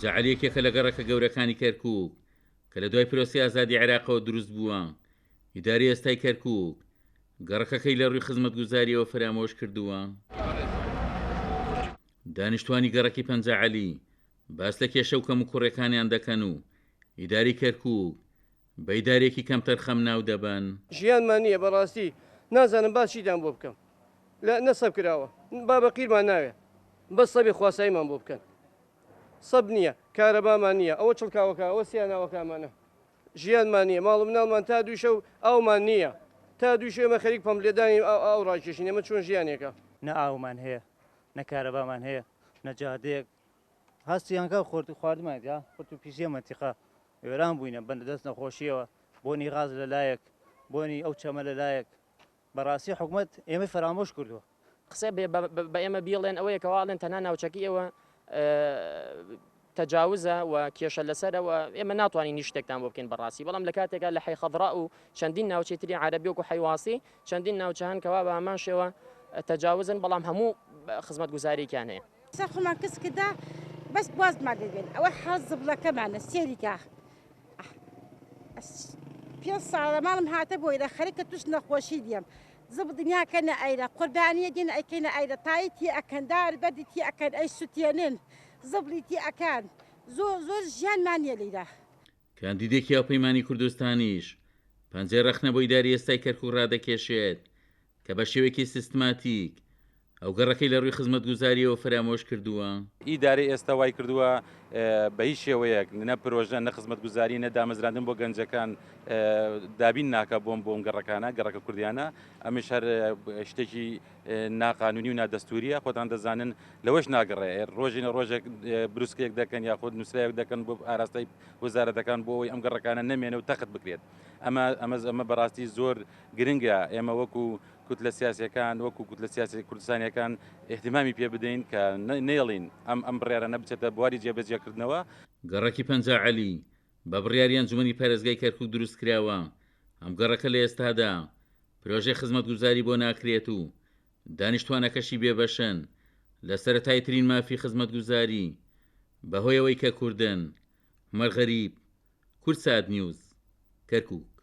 جەعەلیەکێکە لە گەڕەکە گەورەکانی کەرکووک کە لە دوای پرۆسی ئازادی عێراقەوە دروست بووە. ئیداری ئێستای کەرکووک گەڕەکەکەی لە ڕووی خزمەتگوزاریەوە فرامۆش کردووە. دانیشتوانی گەڕەکی پەنجەعەلی باس لە کێشە و کەم و کوڕەکانیان دەکەن و ئیداری کەرکووک بە ئیدارێکی کەم تەرخەم ناو دەبن. ژیانمان نییە بەڕاستی نازانم باشیدان بۆ بکەم لە نەسەب کراوە با بەقیرمان ناوێت بەس سەبی خواساییمان بۆ بکەن سەب نییە کارەبامان نییە ئەوە چڵکاوەکە ئەوە سیاناوەکانمانە ژیانمان نییە ماڵ مناڵمان تا دووشە و ئەومان نییە تا دووشە ئێمە خەریک پەم لێدانی ئەو ڕاکێشین ئێمە چۆن ژیانێکە نە ئاومان هەیە نە کارەبامان هەیە نەجادەیەک هەستیانکە خۆرت و خواردمان یا خۆت و پیسیە منتیقا وێران بووینە بەندە دەست نەخۆشیەوە بۆنی غاز لەلایەک بۆنی ئەو چەمە لەلایەک بەڕاستی حکوومەت ئێمە فرامۆش کردووە قسە بە ئێمە بیڵێن ئەوەیە کەواڵێن تەنها ناوچەکی ئێوە تەجاوزە و کێشە لەسەرەوە ئێمە ناتوانین شتێکتان بۆ بکەین بەڕاستی بەڵام لە کاتێکا لە حەی خەضرا و چەندین ناوچەی تری عەرەبی وەکو حەیواسی چەندین ناوچە هەن کەوا بە هەمان شێوە تەجاوزن بەڵام هەموو خزمەتگوزارییان هەیە خۆمان کەس کردا بەس بازمان دەبێن ئەوە حەز زبلەکەمانە سێریکە 5 ساڵە ماڵم هاتە بۆی لە خەریکە توش نەخۆشی دێم زب دنیاکەنە ئەیرە قوربانیە دێن ئەیکەینە ئەیرە تایەتی ئەکەندار بەردیتی ئەکەن ئەی سوتێنن زبلیتی ئەکان زۆر ژیانمان نیە لێرە. کاندیدێکی هاوپەیمانی کوردستانیش پەنجەی ڕەخنە بۆ ئیداری ئێستای کەرکووک ڕادەکێشێت کە بە شێوەیەکی سیستماتیک ئەو گەڕەکەی لە ڕووی خزمەتگوزاریەوە فرامۆش کردووە. ئیداری ئێستا وای کردووە بە هیچ شێوەیەک نە پرۆژە نە خزمەتگوزاری نە دامەزراندن بۆ گەنجەکان دابین ناکە بۆم گەڕەکانە گەڕەکە کوردیانە ئەمیش هەر شتێکی ناقانونی و نادەستوریە خۆتان دەزانن لەوەش ناگەڕێ ڕۆژینە ڕۆژێک بروسکێک دەکەن یاخود نووسراوێک دەکەن بۆ ئاراستەی وەزارەتەکان بۆ ئەوەی ئەم گەڕەکانە نەمێنە و تەخت بکرێت ئەمە بەڕاستی زۆر گرنگە ئێمە وەکو کوتلە سیاسیەکان وەکو کوتلە سیاسی کوردستانیەکان احتیمامی پێ بدەین کە نێڵین ئەم بڕیارە نەبچێتە بواری جێبەجێکردنەوە. گەڕەکی پەنجەعەلی بە بڕیاری ئەنجومەنی پارێزگای کەرکووک دروست کراوە. ئەم گەڕەکە لە ئێستادا پرۆژەی خزمەتگوزاری بۆ ناکرێت و دانیشتوانەکەشی بێبەشن لە سەرەتایترین مافی خزمەتگوزاری بەهۆی ئەوەی کە کوردن. عومەر غەریب، کورد سات نیوز، کەرکووک.